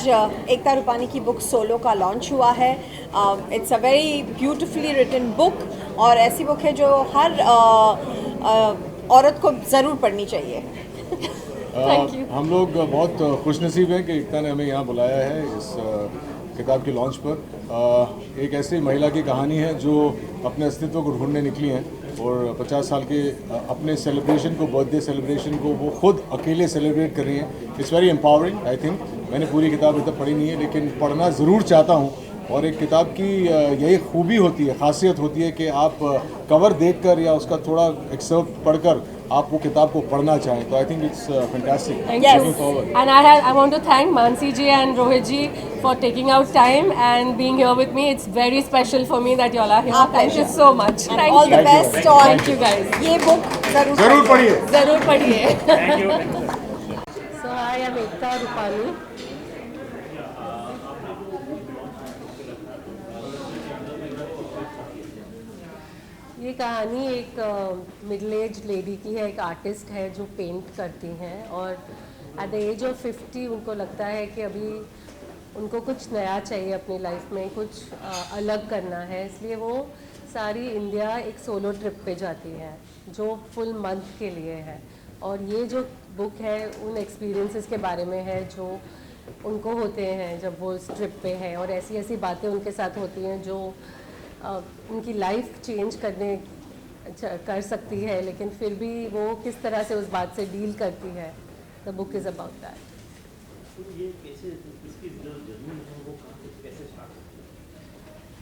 एकता रूपानी की book solo का launch हुआ है। It's a very beautifully written book और ऐसी बुक है जो हर औरत को ज़रूर पढ़नी चाहिए। Thank you. हम लोग बहुत खुशनसीब हैं कि एकता ने हमें यहाँ बुलाया है इस किताब के लॉन्च पर। एक ऐसी महिला की कहानी है जो अपने अस्तित्व को ढूंढने निकली हैं और 50 साल के अपने सेलिब्रेशन को, बर्थडे सेलिब्रेशन को वो खुद अकेले सेलिब्रेट कर रही हैं। It's very empowering I think. मैंने पूरी किताब अभी तक पढ़ी नहीं है, लेकिन पढ़ना ज़रूर चाहता हूँ। और एक किताब की यही खूबी होती है, खासियत होती है कि आप कवर देखकर या उसका थोड़ा एक्सर्प्ट पढ़कर आप वो किताब को पढ़ना चाहें। तो I think it's fantastic. Looking forward. And I want to thank Manasi ji and Rohit ji for taking out time and being here with me. It's very special for me that you all are here. Thank you so much. And all the best. और Thank you guys. ये book ज़रूर पढ़िए। ज़रूर पढ़िए। Thank you. So I am Ektaa Rupani. ये कहानी एक middle age lady की है, एक आर्टिस्ट है जो पेंट करती हैं और एट द एज ऑफ 50 उनको लगता है कि अभी उनको कुछ नया चाहिए अपनी लाइफ में, कुछ अलग करना है। इसलिए वो सारी इंडिया एक सोलो ट्रिप पे जाती हैं जो फुल मंथ के लिए है। और ये जो बुक है उन एक्सपीरियंसेस के बारे में है जो उनको होते हैं जब वो इस ट्रिप पे हैं, और ऐसी ऐसी बातें उनके साथ होती हैं जो उनकी लाइफ चेंज कर सकती है, लेकिन फिर भी वो किस तरह से उस बात से डील करती है। The book is about that.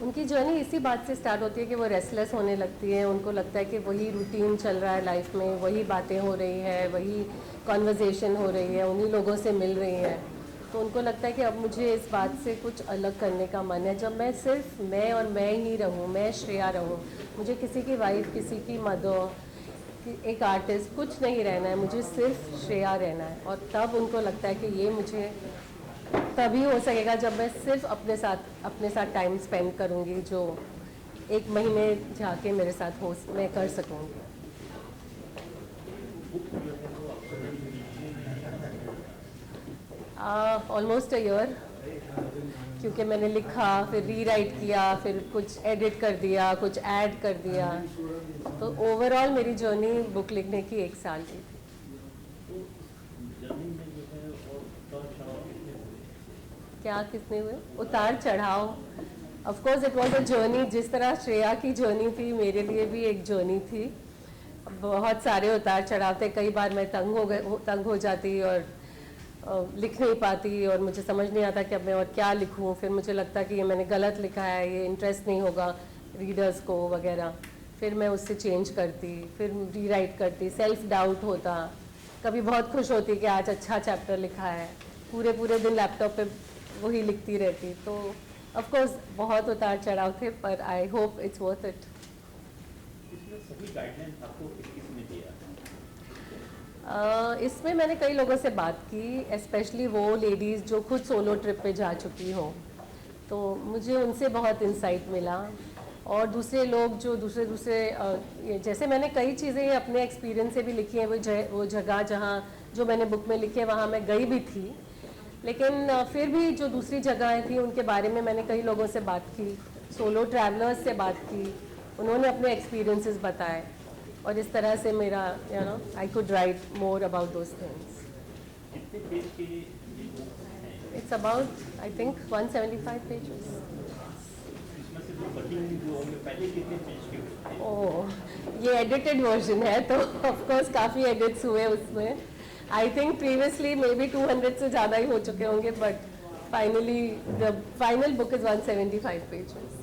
उनकी जर्नी इसी बात से स्टार्ट होती है कि वो रेस्टलेस होने लगती है। उनको लगता है कि वही रूटीन चल रहा है लाइफ में, वही बातें हो रही है, वही कॉन्वर्जेसन हो रही है, उन्हीं लोगों से मिल रही है। तो उनको लगता है कि अब मुझे इस बात से कुछ अलग करने का मन है, जब मैं सिर्फ मैं और मैं ही रहूं, मैं श्रेया रहूं, मुझे किसी की वाइफ, किसी की मदर, एक आर्टिस्ट कुछ नहीं रहना है, मुझे सिर्फ श्रेया रहना है। और तब उनको लगता है कि ये मुझे तभी हो सकेगा जब मैं सिर्फ अपने साथ टाइम स्पेंड करूंगी, जो एक महीने जाके मेरे साथ हो मैं कर सकूंगी। ऑलमोस्ट अ ईयर, क्योंकि मैंने लिखा, फिर रीराइट किया, फिर कुछ एडिट कर दिया, कुछ ऐड कर दिया। तो ओवरऑल मेरी जर्नी बुक लिखने की 1 साल की थी। क्या कितने हुए उतार चढ़ाव? Of course it was a journey. जिस तरह श्रेया की जर्नी थी, मेरे लिए भी एक जर्नी थी। बहुत सारे उतार चढ़ाव थे। कई बार मैं तंग हो जाती और लिख नहीं पाती, और मुझे समझ नहीं आता कि अब मैं और क्या लिखूं। फिर मुझे लगता कि ये मैंने गलत लिखा है, ये इंटरेस्ट नहीं होगा रीडर्स को वगैरह। फिर मैं उससे चेंज करती, फिर रीराइट करती, सेल्फ डाउट होता। कभी बहुत खुश होती कि आज अच्छा चैप्टर लिखा है, पूरे दिन लैपटॉप पे वही लिखती रहती। तो ऑफ कोर्स बहुत उतार चढ़ाव थे, पर I hope it's worth it. इसमें मैंने कई लोगों से बात की, स्पेशली वो लेडीज़ जो खुद सोलो ट्रिप पे जा चुकी हो, तो मुझे उनसे बहुत इंसाइट मिला। और दूसरे लोग जो दूसरे जैसे मैंने कई चीज़ें अपने एक्सपीरियंस से भी लिखी हैं। वो जगह जहाँ जो मैंने बुक में लिखी है वहाँ मैं गई भी थी, लेकिन फिर भी जो दूसरी जगहें थी उनके बारे में मैंने कई लोगों से बात की, सोलो ट्रैवलर्स से बात की, उन्होंने अपने एक्सपीरियंसेस बताए, और इस तरह से मेरा I could write more about those things. It's about I think 175 pages. Oh, ये एडिटेड वर्जन है, तो ऑफ कोर्स काफ़ी एडिट्स हुए उसमें। I think previously may be 200 से ज़्यादा ही हो चुके होंगे, but finally the final book is 175 pages.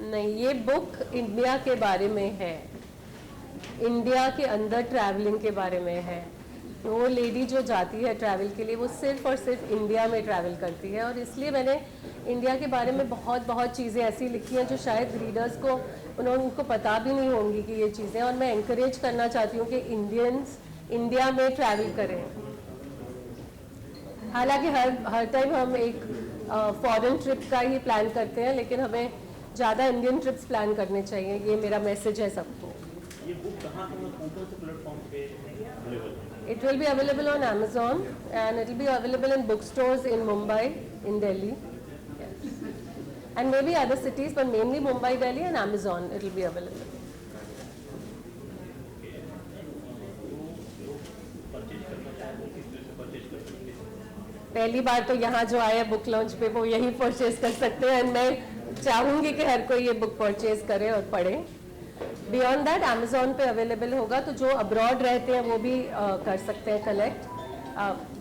नहीं, ये बुक इंडिया के बारे में है, इंडिया के अंदर ट्रैवलिंग के बारे में है। वो लेडी जो जाती है ट्रैवल के लिए, वो सिर्फ और सिर्फ इंडिया में ट्रैवल करती है। और इसलिए मैंने इंडिया के बारे में बहुत चीज़ें ऐसी लिखी हैं जो शायद रीडर्स को उनको पता भी नहीं होंगी कि ये चीज़ें। और मैं encourage करना चाहती हूँ कि इंडियंस इंडिया में ट्रैवल करें। हालांकि हर टाइम हम एक फॉरेन ट्रिप का ही प्लान करते हैं, लेकिन हमें ज़्यादा इंडियन ट्रिप्स प्लान करने चाहिए। ये मेरा मैसेज है सबको। ये बुक कहाँ से प्लेटफॉर्म पे अवेलेबल है? It will be available on Amazon and it will be available in bookstores in Mumbai, in Delhi. Yes. And maybe other cities, but mainly Mumbai, Delhi and Amazon it will be available. पहली बार तो यहाँ जो आया book launch पे वो यही purchase कर सकते हैं, एंड मैं चाहूँगी कि हर कोई ये बुक परचेज करे और पढ़े. बियॉन्ड दैट अमेजोन पे अवेलेबल होगा, तो जो अब्रॉड रहते हैं वो भी कर सकते हैं कलेक्ट,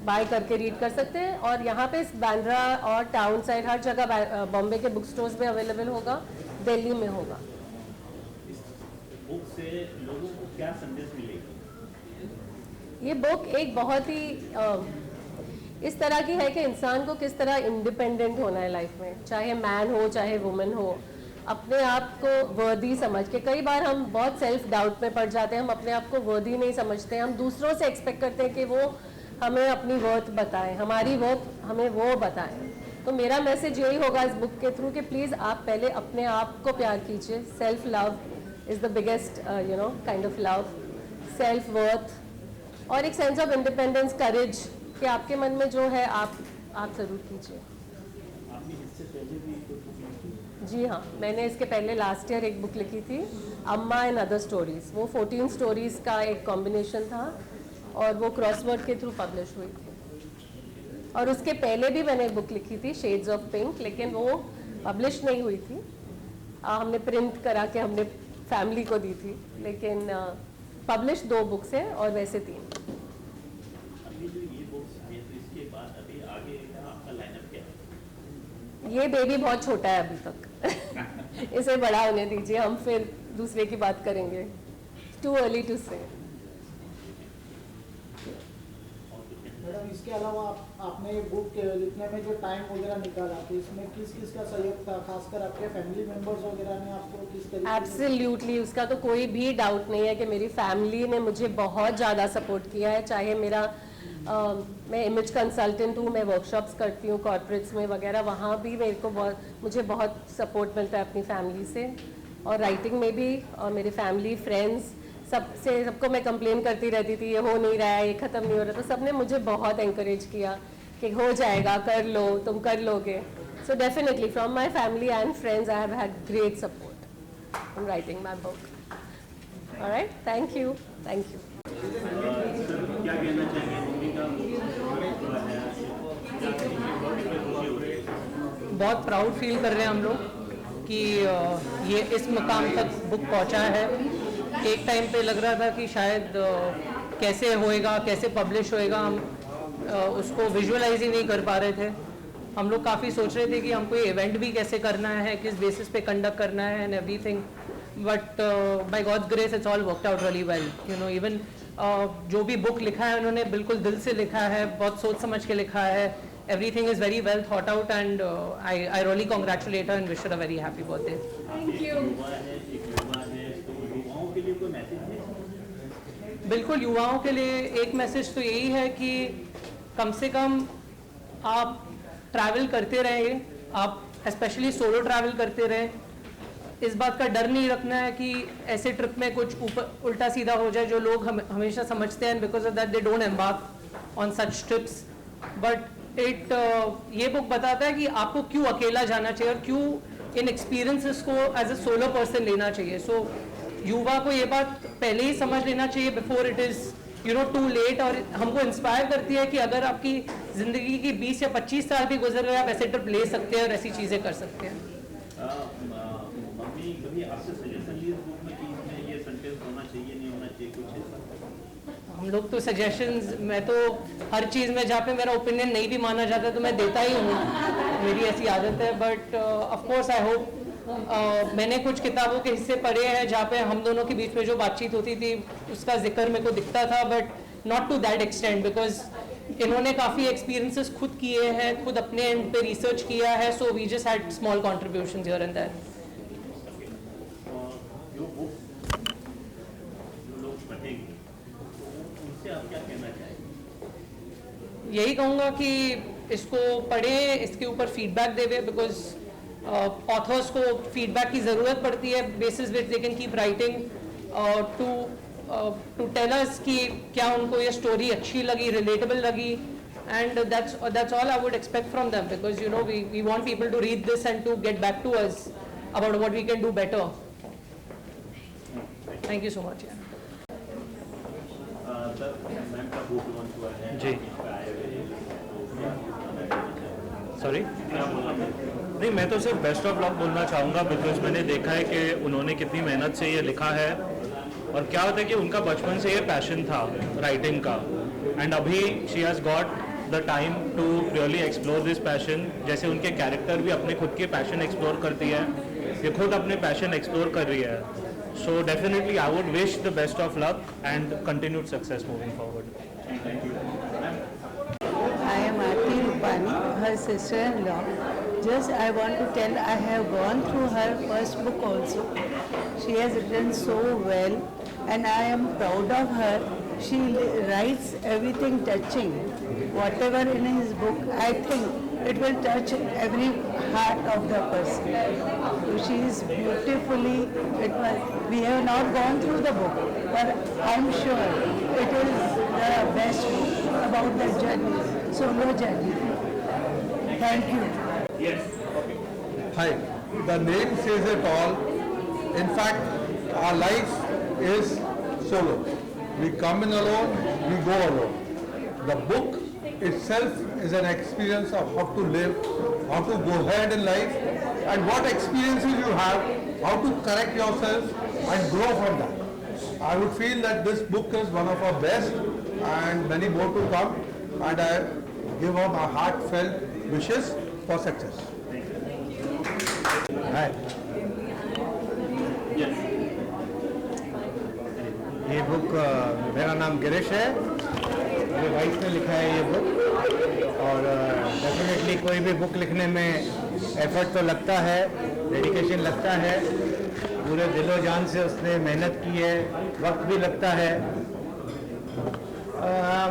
बाय करके रीड कर सकते हैं. और यहाँ पे बांद्रा और टाउन साइड हर जगह बॉम्बे के बुक स्टोर्स में अवेलेबल होगा, दिल्ली में होगा. बुक से लोगों को क्या संदेश मिलेगा? ये बुक एक बहुत ही इस तरह की है कि इंसान को किस तरह इंडिपेंडेंट होना है लाइफ में, चाहे मैन हो चाहे वुमेन हो, अपने आप को वर्दी समझ के. कई बार हम बहुत सेल्फ डाउट में पड़ जाते हैं, हम अपने आप को वर्दी नहीं समझते, हम दूसरों से एक्सपेक्ट करते हैं कि वो हमें अपनी वर्थ बताएं, हमारी वर्थ हमें वो बताएं. तो मेरा मैसेज यही होगा इस बुक के थ्रू कि प्लीज़ आप पहले अपने आप को प्यार कीजिए. Self love is the biggest kind of love. Self worth और एक सेंस ऑफ इंडिपेंडेंस, करेज कि आपके मन में जो है आप ज़रूर कीजिए. आपने इससे पहले भी कोई बुक लिखी? जी हाँ, मैंने इसके पहले लास्ट ईयर एक बुक लिखी थी, अम्मा एंड अदर स्टोरीज़. वो 14 स्टोरीज़ का एक कॉम्बिनेशन था और वो क्रॉसवर्ड के थ्रू पब्लिश हुई थी. और उसके पहले भी मैंने एक बुक लिखी थी, शेड्स ऑफ पिंक, लेकिन वो पब्लिश नहीं हुई थी. हमने प्रिंट करा के हमने फैमिली को दी थी, लेकिन पब्लिश 2 बुक्स हैं और वैसे 3. अभी जो ये बुक्स हैं तो इसके बाद अभी आगे का आपका लाइनअप क्या है? ये बेबी बहुत छोटा है अभी तक इसे बड़ा होने दीजिए, हम फिर दूसरे की बात करेंगे. टू अर्ली टू से. मैडम इसके अलावा आपने ये बुक लिखने में जो टाइम वगैरह निकाला, तो इसमें किस किस का सहयोग था, खासकर आपके फैमिली मेंबर्स वगैरह ने आपको किस तरीके? एब्सोल्युटली, उसका तो कोई भी डाउट नहीं है कि मेरी फैमिली ने मुझे बहुत ज़्यादा सपोर्ट किया है. चाहे मेरा मैं इमेज कंसल्टेंट हूँ, मैं वर्कशॉप्स करती हूँ कॉर्पोरेट्स में वगैरह, वहाँ भी मुझे बहुत सपोर्ट मिलता है अपनी फैमिली से. और राइटिंग में भी, और मेरे फैमिली फ्रेंड्स सबको मैं कंप्लेन करती रहती थी, ये हो नहीं रहा है, ये ख़त्म नहीं हो रहा, तो सबने मुझे बहुत एंकरेज किया कि हो जाएगा, कर लो, तुम कर लोगे. So definitely from my family and friends I have had great support in writing my book. Alright, thank you. क्या कहना चाहिए मम्मी का जो है, क्या कहेंगे? बहुत खुशी हो रही है. बहुत प्राउड फील कर रहे हैं हम लोग कि ये इस मुकाम तक बुक पहुंचा है. एक टाइम पे लग रहा था कि शायद कैसे होएगा, कैसे पब्लिश होएगा, हम उसको विजुअलाइज ही नहीं कर पा रहे थे. हम लोग काफ़ी सोच रहे थे कि हमको ये इवेंट भी कैसे करना है, किस बेसिस पे कंडक्ट करना है and everything. But by God's grace it's all worked out really well. Even जो भी बुक लिखा है उन्होंने बिल्कुल दिल से लिखा है, बहुत सोच समझ के लिखा है. Everything is very well thought out and I really congratulate her and wish her a very happy birthday. Thank you. युवा है, एक युवा है, तो युवाओं के लिए कोई मैसेज है? बिल्कुल, युवाओं के लिए एक मैसेज तो यही है कि कम से कम आप ट्रैवल करते रहें, आप स्पेशली सोलो ट्रैवल करते रहें. इस बात का डर नहीं रखना है कि ऐसे ट्रिप में कुछ उल्टा सीधा हो जाए, जो लोग हमेशा समझते हैं, because of that they don't embark on such trips. But ये बुक बताता है कि आपको क्यों अकेला जाना चाहिए और क्यों इन एक्सपीरियंसेस को एज अ सोलो पर्सन लेना चाहिए. सो युवा को ये बात पहले ही समझ लेना चाहिए before it is too late. और हमको इंस्पायर करती है कि अगर आपकी ज़िंदगी की 20 या 25 साल भी गुजर गए, आप ऐसे ट्रिप ले सकते हैं और ऐसी चीज़ें कर सकते हैं. मम्मी कभी आपसे सजेशन ली इस बुक में कि इसमें ये सेंटेंस होना चाहिए, नहीं होना चाहिए, कुछ ऐसा? हम लोग तो सजेशंस, मैं तो हर चीज़ में जहाँ पे मेरा ओपिनियन नहीं भी माना जाता तो मैं देता ही हूँ, मेरी ऐसी आदत है. But of course I hope, मैंने कुछ किताबों के हिस्से पढ़े हैं जहाँ पे हम दोनों के बीच में जो बातचीत होती थी उसका जिक्र मेरे को दिखता था, but not to that extent, because इन्होंने काफ़ी एक्सपीरियंसेस खुद किए हैं, खुद अपने एंड पे रिसर्च किया है. So we just had small contributions here and there. जो बुक जो लोग पढ़ेंगे तो उनसे आप क्या कहना चाहेंगे? यही कहूँगा कि इसको पढ़ें, इसके ऊपर फीडबैक देवे, बिकॉज ऑथर्स को फीडबैक की ज़रूरत पड़ती है, basis which they can keep writing to to tell us कि क्या उनको ये स्टोरी अच्छी लगी, रिलेटेबल लगी, and that's all I would expect from them, because you know we want people to read this and to get back to us about what we can do better. Thank you so much. Yeah. Sir ma'am का book launch हुआ है जी। Sorry नहीं, मैं तो सिर्फ best of luck बोलना चाहूँगा, because मैंने देखा है कि उन्होंने कितनी मेहनत से ये लिखा है, और क्या होता है कि उनका बचपन से ये पैशन था राइटिंग का, एंड अभी she has got the time to really explore this passion. जैसे उनके कैरेक्टर भी अपने खुद के पैशन एक्सप्लोर करती है, ये खुद अपने पैशन एक्सप्लोर कर रही है। So definitely I would wish the best of luck and continued success moving forward. I am Ektaa Rupani, her sister-in-law. Just I want to tell, I have gone through her first book also. She has written so well, and I am proud of her. She writes everything touching. Whatever in his book, I think it will touch every heart of the person. She is beautifully. We have not gone through the book, but I'm sure it is the best book about the journey, solo journey. Thank you. Hi, the name says it all. In fact, our life is solo. We come in alone, we go alone. The book itself is an experience of how to live, how to go ahead in life, and what experiences you have, how to correct yourself and grow from that. I would feel that this book is one of our best, and many more to come, and I give her my heartfelt wishes for success. Hi. ये book मेरा नाम गिरीश है, मेरे wife ने लिखा है ये book, और डेफिनेटली कोई भी बुक लिखने में एफर्ट तो लगता है, डेडिकेशन लगता है, पूरे दिलो जान से उसने मेहनत की है, वक्त भी लगता है।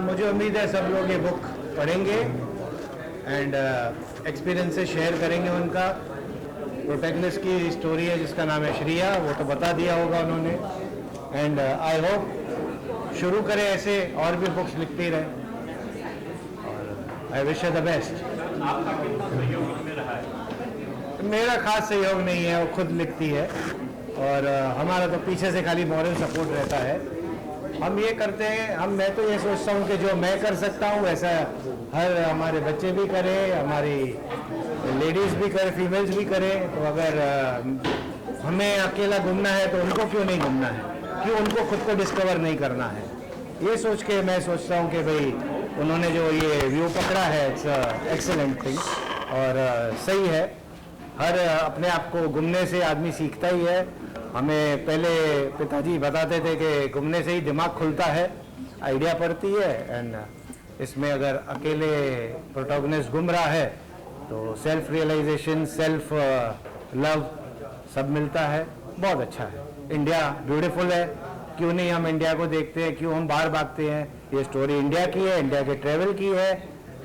मुझे उम्मीद है सब लोग ये बुक पढ़ेंगे एंड एक्सपीरियंस से शेयर करेंगे उनका। प्रोटैगनिस्ट की स्टोरी है जिसका नाम है श्रिया, वो तो बता दिया होगा उन्होंने, एंड आई होप शुरू करें ऐसे और भी बुक्स लिखती रहे, और आई विश द बेस्ट। मेरा खास सहयोग नहीं है, वो खुद लिखती है, और हमारा तो पीछे से खाली मॉरल सपोर्ट रहता है। हम ये करते हैं, मैं तो ये सोचता हूँ कि जो मैं कर सकता हूँ वैसा हर हमारे बच्चे भी करें, हमारी लेडीज़ भी करें, फीमेल्स भी करें। तो अगर हमें अकेला घूमना है तो उनको क्यों नहीं घूमना है, क्यों उनको खुद को डिस्कवर नहीं करना है। ये सोच के मैं सोचता हूँ कि भाई उन्होंने जो ये व्यू पकड़ा है, इट्स एक्सीलेंट थिंग, और सही है। हर अपने आप को घूमने से आदमी सीखता ही है। हमें पहले पिताजी बताते थे कि घूमने से ही दिमाग खुलता है, आइडिया पड़ती है, एंड इसमें अगर अकेले प्रोटैगनिस्ट घूम रहा है तो सेल्फ रियलाइजेशन, सेल्फ लव सब मिलता है। बहुत अच्छा है। इंडिया ब्यूटीफुल है, क्यों नहीं हम इंडिया को देखते हैं, क्यों हम बाहर भागते हैं। ये स्टोरी इंडिया की है, इंडिया के ट्रेवल की है,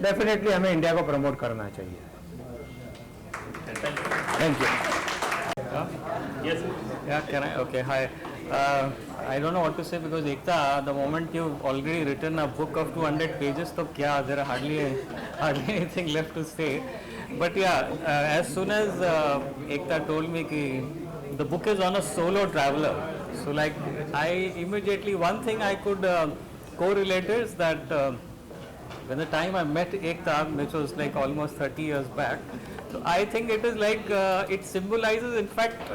डेफिनेटली हमें इंडिया को प्रमोट करना चाहिए। Thank you. Yes. Yeah, can I? Okay, hi. I don't know what to say because Ekta, the moment you've already written a book of 200 pages, तो क्या, there are hardly anything left to say. But yeah, as soon as Ekta told me कि the book is on a solo traveler, so like I immediately, one thing I could correlate is that when the time I met Ekta, which was like almost 30 years back, so I think it is like it symbolizes, in fact,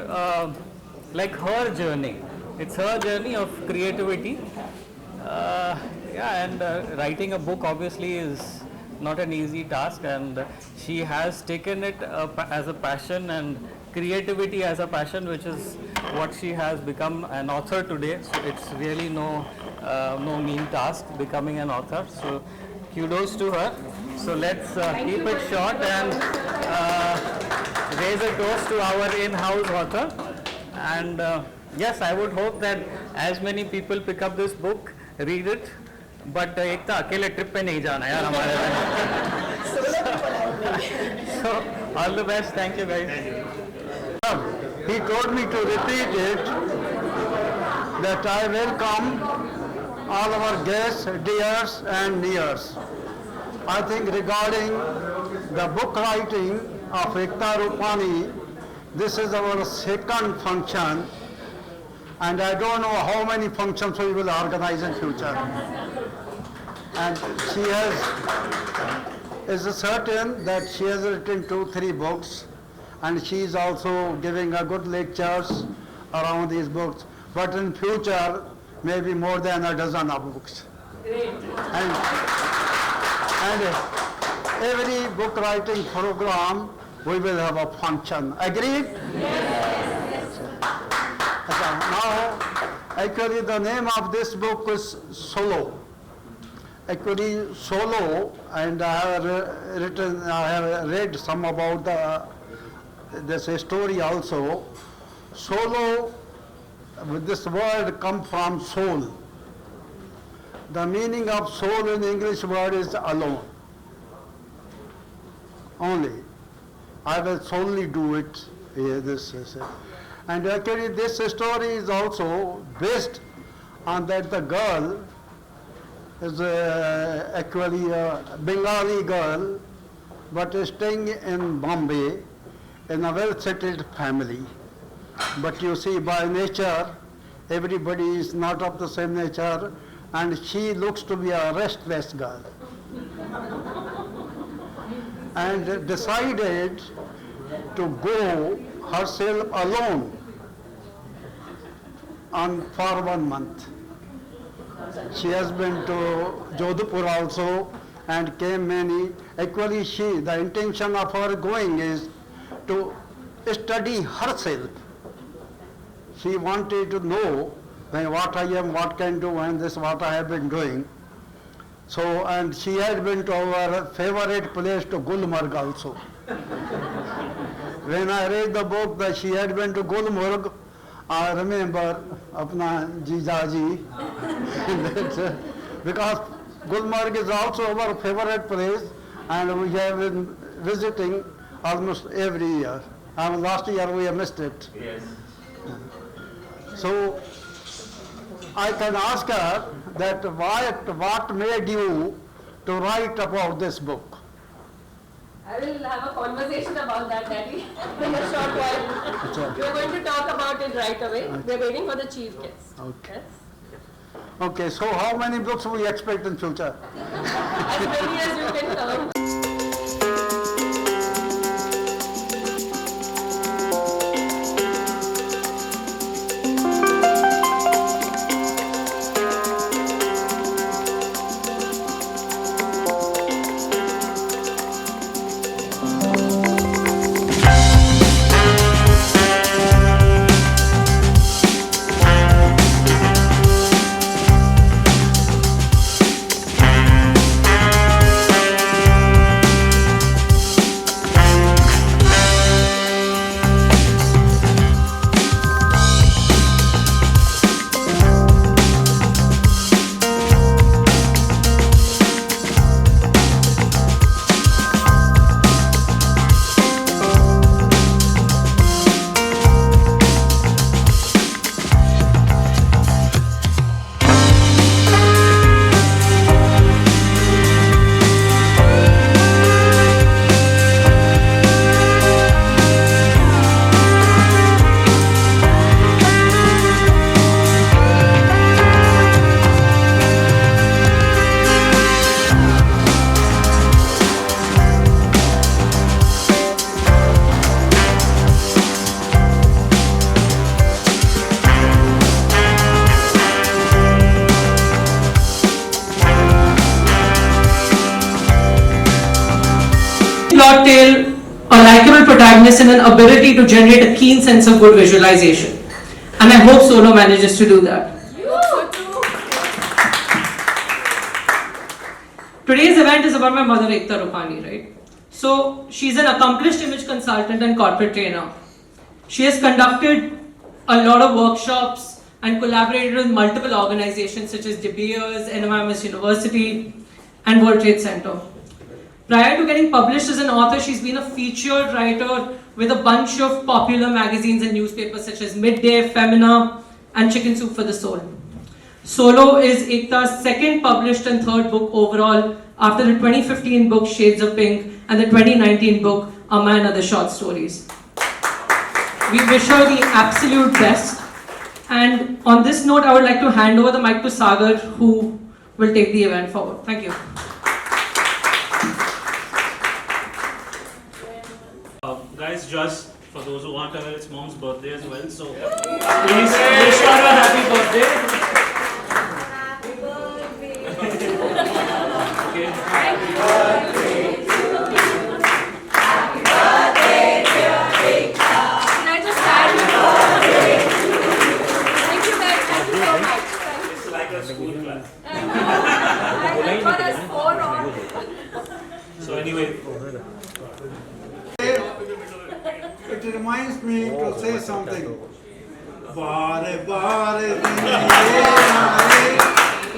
like her journey. It's her journey of creativity. Yeah, and writing a book obviously is not an easy task, and she has taken it as a passion, and creativity as a passion, which is what she has become an author today. So it's really no mean task becoming an author. So kudos to her. So let's keep it short and raise a toast to our in-house author. And yes, I would hope that as many people pick up this book, read it. But Ekta, अकेले trip पे नहीं जाना यार हमारे So all the best. Thank you guys. He told me to repeat it. that I welcome all our guests, dears and nears. I think regarding the book writing of Ektaa Rupani, this is our second function, and I don't know how many functions we will organize in future. And she is certain that she has written 2-3 books, and she is also giving a good lectures around these books. But in future, maybe more than a dozen of books. And every book writing program, we will have a function. Agreed? Yes. Now, actually the name of this book is Solo. Actually Solo, and I have read some about this story also. Solo, with this word come from soul. The meaning of soul in English word is alone. Only. I will solely do it. This is it. And actually this story is also based on that the girl is actually a Bengali girl, but is staying in Bombay in a well-settled family. But you see, by nature, everybody is not of the same nature, and she looks to be a restless girl. And decided to go herself alone for 1 month. She has been to Jodhpur also and came many. Actually, the intention of her going is to study herself. She wanted to know what I am, what can do, and this what I have been doing. So, and she had been to our favorite place to Gulmarg also. When I read the book that she had been to Gulmarg, I remember apna Jijaji. Because Gulmarg is also our favorite place, and we have been visiting almost every year. And last year we have missed it. Yes. So I can ask her that what made you to write about this book? I will have a conversation about that, Daddy, in a short while. We are going to talk about it right away. We are waiting for the chief guest. Okay. Yes? Okay, so how many books we expect in future? As many as you can count. Plot tale, a likable protagonist, and an ability to generate a keen sense of good visualization. And I hope Solo manages to do that. Today's event is about my mother, Ektaa Rupani, right? So she's an accomplished image consultant and corporate trainer. She has conducted a lot of workshops and collaborated with multiple organizations such as De Beers, NMIMS University, and World Trade Center. Prior to getting published as an author, she's been a featured writer with a bunch of popular magazines and newspapers such as Midday, Femina, and Chicken Soup for the Soul. Solo is Ekta's second published and third book overall after the 2015 book Shades of Pink and the 2019 book Amma and Other Short Stories. We wish her the absolute best. And on this note, I would like to hand over the mic to Sagar, who will take the event forward. Thank you. Guys, just for those who aren't aware, it's mom's birthday as well, so please wish her a happy birthday. Okay. Happy birthday to you. Happy birthday, dear Ekta. Can I just happy birthday to you? Thank you guys, thank you so much. It's like a school class. I got us 4 on. So anyway. It reminds me to say something. Bare bare diniye aye,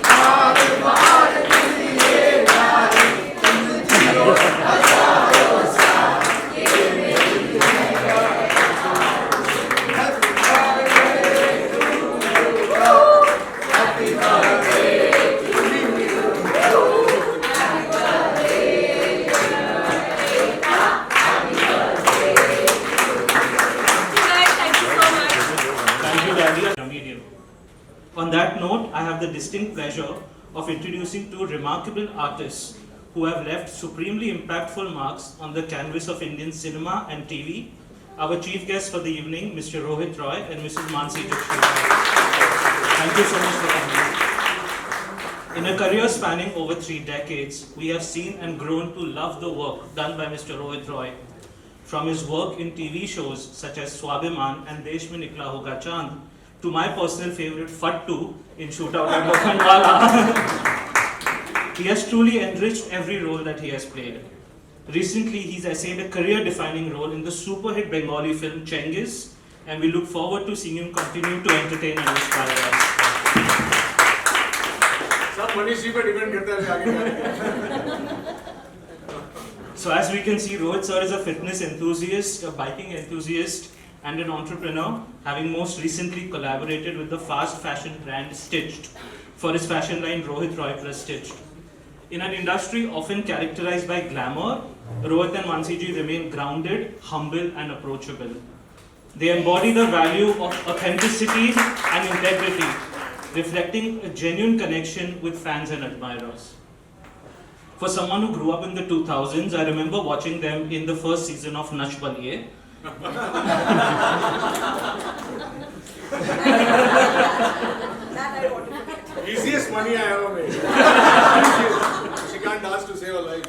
bare bare diniye aye, tum jiyo hasaro saal, ye meri duniya. Happy birthday to you, happy birthday to you, happy birthday, happy birthday. On that note, I have the distinct pleasure of introducing 2 remarkable artists who have left supremely impactful marks on the canvas of Indian cinema and TV. Our chief guests for the evening, Mr. Rohit Roy and Mrs. Manasi Joshi. Thank you so much for coming. In a career spanning over 3 decades, we have seen and grown to love the work done by Mr. Rohit Roy. From his work in TV shows such as Swabhiman and Desh Mein Nikla Hoga Chand, to my personal favorite Fattu in Shootout at Lokhandwala. He has truly enriched every role that he has played. Recently, he's essayed a career-defining role in the super-hit Bengali film Cengiz, and we look forward to seeing him continue to entertain and inspire us. So as we can see, Rohit sir is a fitness enthusiast, a biking enthusiast, and an entrepreneur, having most recently collaborated with the fast fashion brand Stitched for his fashion line Rohit Roy Plus Stitched. In an industry often characterized by glamour, Rohit and Manasi ji remain grounded, humble and approachable. They embody the value of authenticity and integrity, reflecting a genuine connection with fans and admirers. For someone who grew up in the 2000s, I remember watching them in the first season of Nach Baliye. Easiest money I ever made. She can't dance to save her life.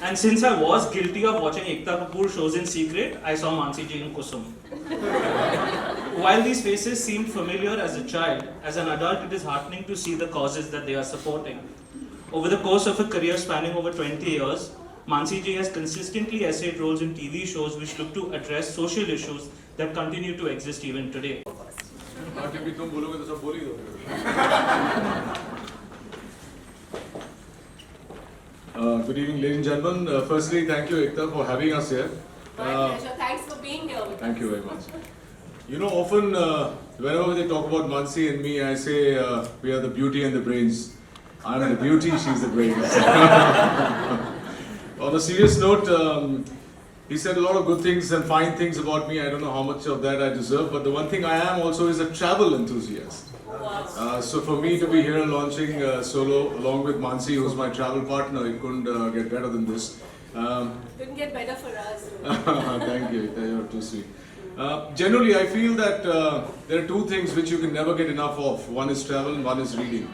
And since I was guilty of watching Ekta Kapoor shows in secret, I saw Manasi ji in Kusum. While these faces seemed familiar as a child, as an adult it is heartening to see the causes that they are supporting. Over the course of a career spanning over 20 years, Manasi ji has consistently essayed roles in TV shows which look to address social issues that continue to exist even today. Good evening, ladies and gentlemen. Firstly, thank you, Ekta, for having us here. My pleasure. Thanks for being here. Thank you very much. You know, often whenever they talk about Manasi and me, I say we are the beauty and the brains. I'm the beauty, she's the brains. On a serious note, he said a lot of good things and fine things about me. I don't know how much of that I deserve, but the one thing I am also is a travel enthusiast. So for me to be here launching Solo along with Manasi, who's my travel partner, it couldn't get better than this. Couldn't get better for us. Thank you, you're too sweet. Generally, I feel that there are 2 things which you can never get enough of. One is travel and one is reading.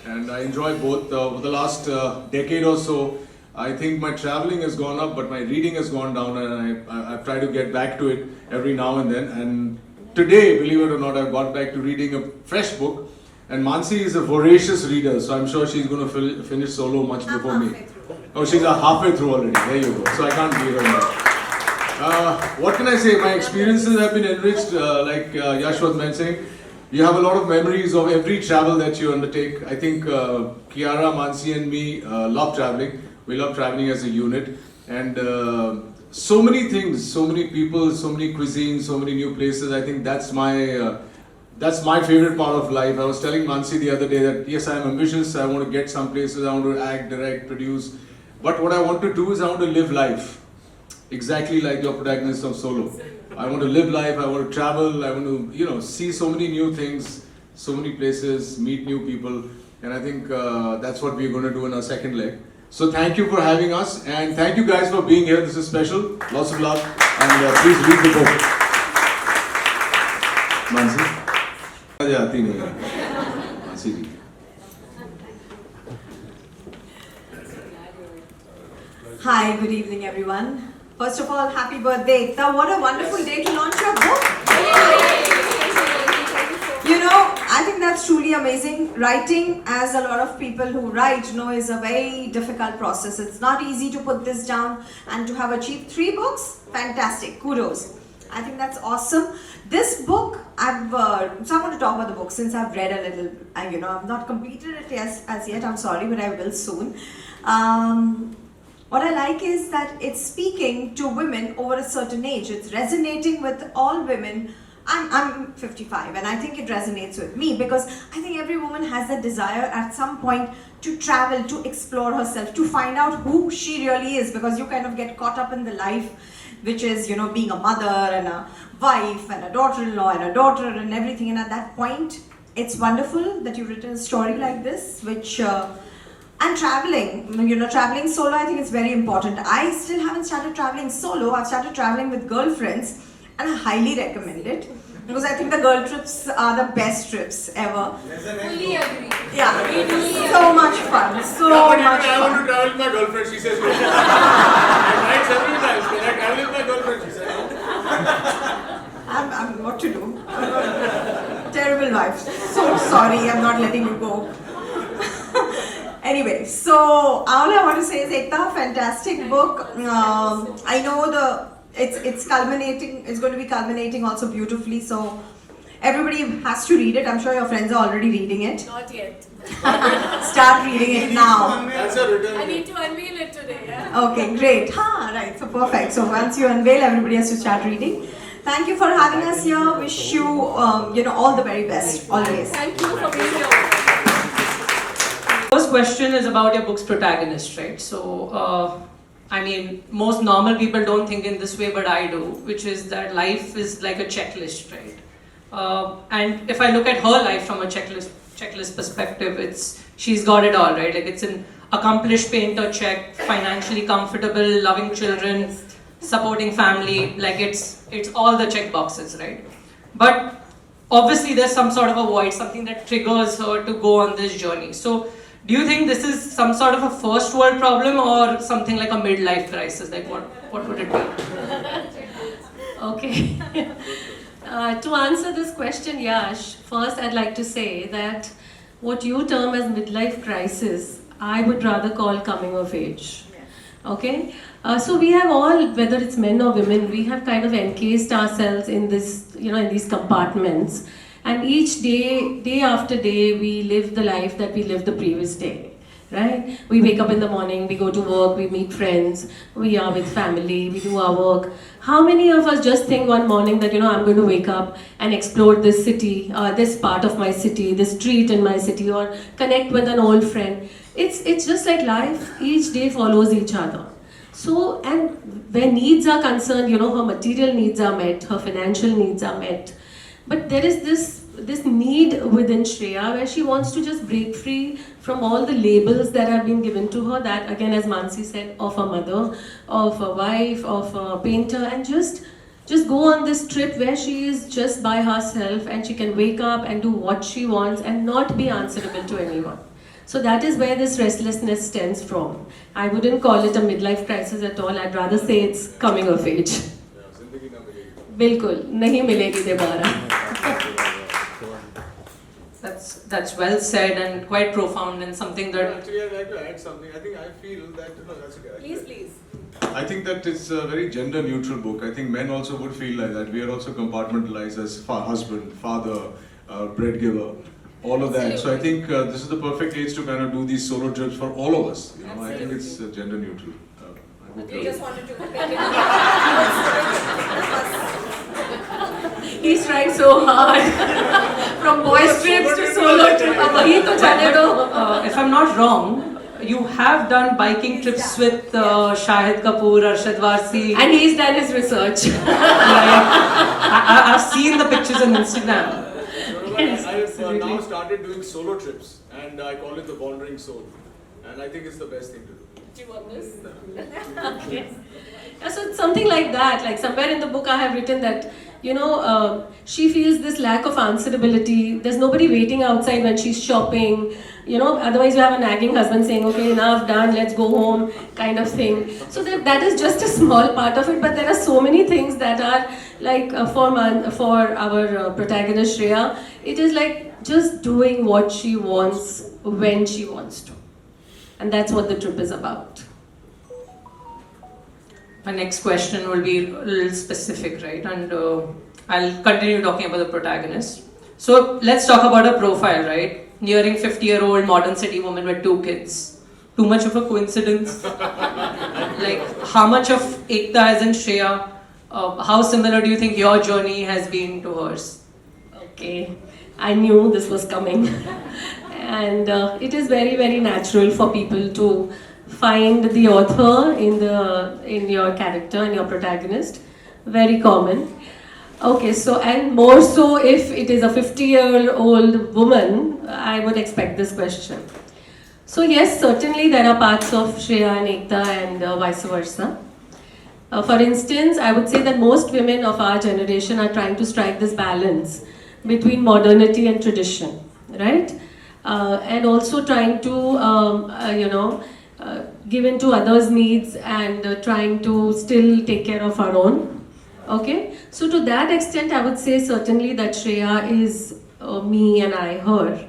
And I enjoy both. Over the last decade or so, I think my traveling has gone up, but my reading has gone down, and I try to get back to it every now and then. And today, believe it or not, I've got back to reading a fresh book. And Manasi is a voracious reader, so I'm sure she's going to finish Solo much before me. Oh, she's halfway through already. There you go. So I can't believe her now. What can I say? My experiences have been enriched, like Yash was mentioning. You have a lot of memories of every travel that you undertake. I think Kiara, Manasi and me love traveling. We love traveling as a unit. And so many things, so many people, so many cuisines, so many new places. I think that's my that's my favorite part of life. I was telling Manasi the other day that yes, I am ambitious, I want to get some places, I want to act, direct, produce. But what I want to do is I want to live life. Exactly like your protagonist of Solo. I want to live life, I want to travel, I want to, see so many new things, so many places, meet new people. And I think that's what we're going to do in our second leg. So thank you for having us, and thank you guys for being here. This is special. Lots of love, and please read the book. Manasi? जाती नहीं है मानसी जी. Hi, good evening everyone. First of all, happy birthday Ekta. What a wonderful day to launch your book. I think that's truly amazing. Writing, as a lot of people who write know, is a very difficult process. It's not easy to put this down, and to have achieved 3 books, fantastic, kudos. I think that's awesome. This book, so I'm going to talk about the book since I've read a little, I've not completed it as yet, I'm sorry, but I will soon. What I like is that it's speaking to women over a certain age. It's resonating with all women. I'm 55 and I think it resonates with me because I think every woman has a desire at some point to travel, to explore herself, to find out who she really is, because you kind of get caught up in the life, which is, being a mother and a wife and a daughter-in-law and a daughter and everything. And at that point, it's wonderful that you've written a story like this, which, and traveling, traveling solo, I think it's very important. I still haven't started traveling solo. I've started traveling with girlfriends, and I highly recommend it because I think the girl trips are the best trips ever. Fully agree. Yeah, so much fun. So much fun. I want to travel with my girlfriend, she says. I tried several times. Can I travel with my girlfriend? She said. I'm what to do? Terrible wife. So sorry, I'm not letting you go. Anyway, so all I want to say is Ekta, fantastic book. I know it's culminating. It's going to be culminating also beautifully. So everybody has to read it. I'm sure your friends are already reading it. Not yet. Start reading it now. That's a return. I need to unveil it today. Yeah? Okay, great. Right. So perfect. So once you unveil, everybody has to start reading. Thank you for having us here. Wish you, all the very best. Always. Thank you for being here. First question is about your book's protagonist, right? So, most normal people don't think in this way, but I do, which is that life is like a checklist, right? And if I look at her life from a checklist perspective, she's got it all, right? Like it's an accomplished painter, check, financially comfortable, loving children, supporting family, like it's all the check boxes, right? But obviously there's some sort of a void, something that triggers her to go on this journey. So do you think this is some sort of a first world problem or something like a midlife crisis? Like what would it be? Okay. To answer this question, Yash, first I'd like to say that what you term as midlife crisis, I would rather call coming of age. Okay? So we have all, whether it's men or women, we have kind of encased ourselves in this, in these compartments. And each day after day, we live the life that we lived the previous day, right? We wake up in the morning, we go to work, we meet friends, we are with family, we do our work. How many of us just think one morning that, I'm going to wake up and explore this city, this part of my city, this street in my city, or connect with an old friend? It's just like life, each day follows each other. So, and where needs are concerned, her material needs are met, her financial needs are met. But there is this need within Shreya where she wants to just break free from all the labels that have been given to her, that again, as Manasi said, of a mother, of a wife, of a painter, and just go on this trip where she is just by herself and she can wake up and do what she wants and not be answerable to anyone. So that is where this restlessness stems from. I wouldn't call it a midlife crisis at all. I'd rather say it's coming of age. Bilkul, nahi milegi dobara. That's well said and quite profound and something that... Actually, I'd like to add something. I feel that... No, that's okay. Please. I think that it's a very gender neutral book. I think men also would feel like that. We are also compartmentalized as husband, father, bread giver, all of that. So I think this is the perfect age to kind of do these solo trips for all of us. I think it's gender neutral. You just wanted to compare it. He strikes so hard. From boys trips to solo trip. अब वही तो जाने दो. If I'm not wrong, you have done biking trips with Shahid Kapoor, Arshad Varsi. And he's done his research. I've seen the pictures on Instagram. I've now started doing solo trips, and I call it the wandering soul, and I think it's the best thing to do. Do you want this? Okay. Yeah, so it's something like that. Like somewhere in the book, I have written that, you know, she feels this lack of answerability. There's nobody waiting outside when she's shopping. You know, otherwise you have a nagging husband saying, okay, enough, done, let's go home, kind of thing. So that is just a small part of it, but there are so many things that are like for our protagonist Shreya, it is like just doing what she wants when she wants to. And that's what the trip is about. My next question will be a little specific, right? And I'll continue talking about the protagonist. So let's talk about her profile, right? Nearing 50-year-old modern city woman with 2 kids. Too much of a coincidence? Like, how much of Ektaa is in Shreya? How similar do you think your journey has been to hers? Okay, I knew this was coming. And it is very, very natural for people to find the author in your character and your protagonist. Very common. Okay, so and more so if it is a 50-year-old woman, I would expect this question. So yes, certainly there are parts of Shreya and Ektaa and vice versa. For instance, I would say that most women of our generation are trying to strike this balance between modernity and tradition, right? And also trying to, give in to others' needs and trying to still take care of our own. Okay, so to that extent, I would say certainly that Shreya is me and I, her.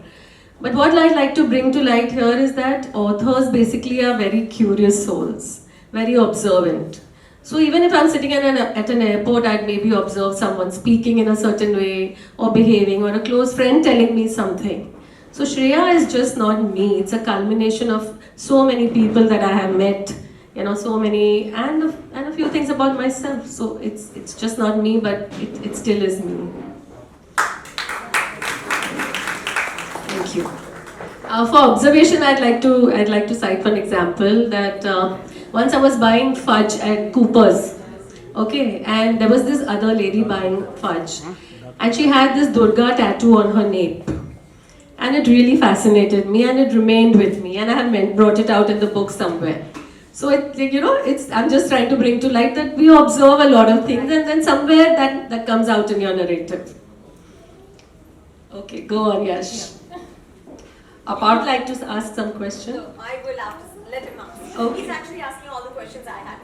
But what I'd like to bring to light here is that authors basically are very curious souls, very observant. So even if I'm sitting at an airport, I'd maybe observe someone speaking in a certain way or behaving, or a close friend telling me something. So Shreya is just not me, it's a culmination of so many people that I have met, so many, and a few things about myself. So it's just not me, but it still is me. Thank you. For observation, I'd like to cite one example that once I was buying fudge at Cooper's, okay, and there was this other lady buying fudge, and she had this Durga tattoo on her nape. And it really fascinated me, and it remained with me, and I have brought it out in the book somewhere. So I'm just trying to bring to light that we observe a lot of things, and then somewhere that comes out in your narrative. Okay, go on, Yash. I would like to ask some questions. No, I will let him ask. Okay. He's actually asking all the questions I had.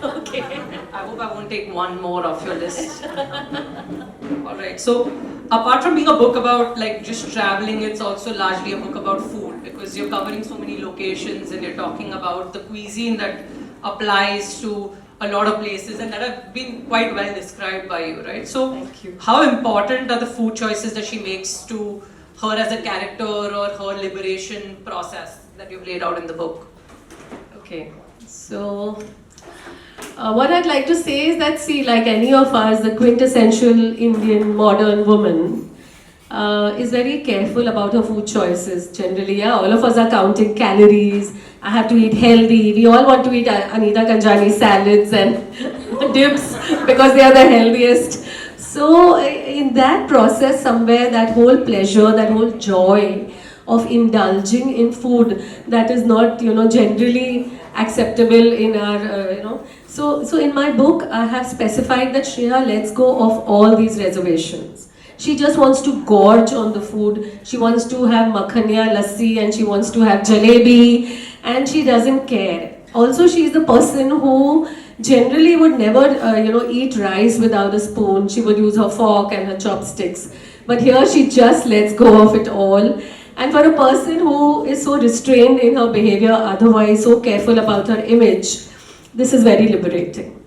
Okay. I hope I won't take one more off your list. Alright, so apart from being a book about like just traveling, it's also largely a book about food, because you're covering so many locations and you're talking about the cuisine that applies to a lot of places and that have been quite well described by you, right? So thank you. How important are the food choices that she makes to her as a character or her liberation process that you've laid out in the book? Okay, so what I'd like to say is that, see, like any of us, the quintessential Indian modern woman is very careful about her food choices generally. Yeah, all of us are counting calories. I have to eat healthy. We all want to eat Anita Kanjani salads and dips because they are the healthiest. So in that process, somewhere that whole pleasure, that whole joy of indulging in food that is not, generally acceptable in our, So in my book, I have specified that Shreya lets go of all these reservations. She just wants to gorge on the food. She wants to have makhaniya, lassi, and she wants to have jalebi, and she doesn't care. Also, she is the person who generally would never, eat rice without a spoon. She would use her fork and her chopsticks. But here she just lets go of it all. And for a person who is so restrained in her behavior, otherwise so careful about her image, this is very liberating.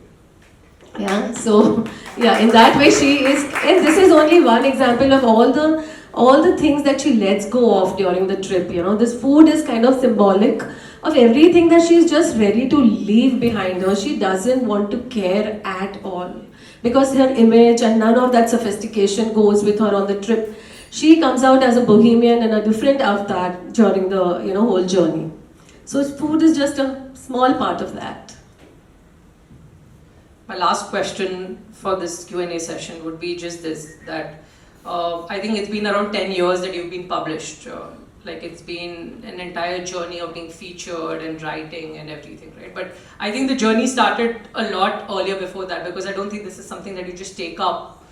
Yeah, so yeah, in that way she is, and this is only one example of all the things that she lets go of during the trip. This food is kind of symbolic of everything that she's just ready to leave behind her. She doesn't want to care at all. because her image and none of that sophistication goes with her on the trip. She comes out as a bohemian in a different avatar during the whole journey. So food is just a small part of that. My last question for this Q&A session would be just this, that I think it's been around 10 years that you've been published. Like it's been an entire journey of being featured and writing and everything, right? But I think the journey started a lot earlier before that, because I don't think this is something that you just take up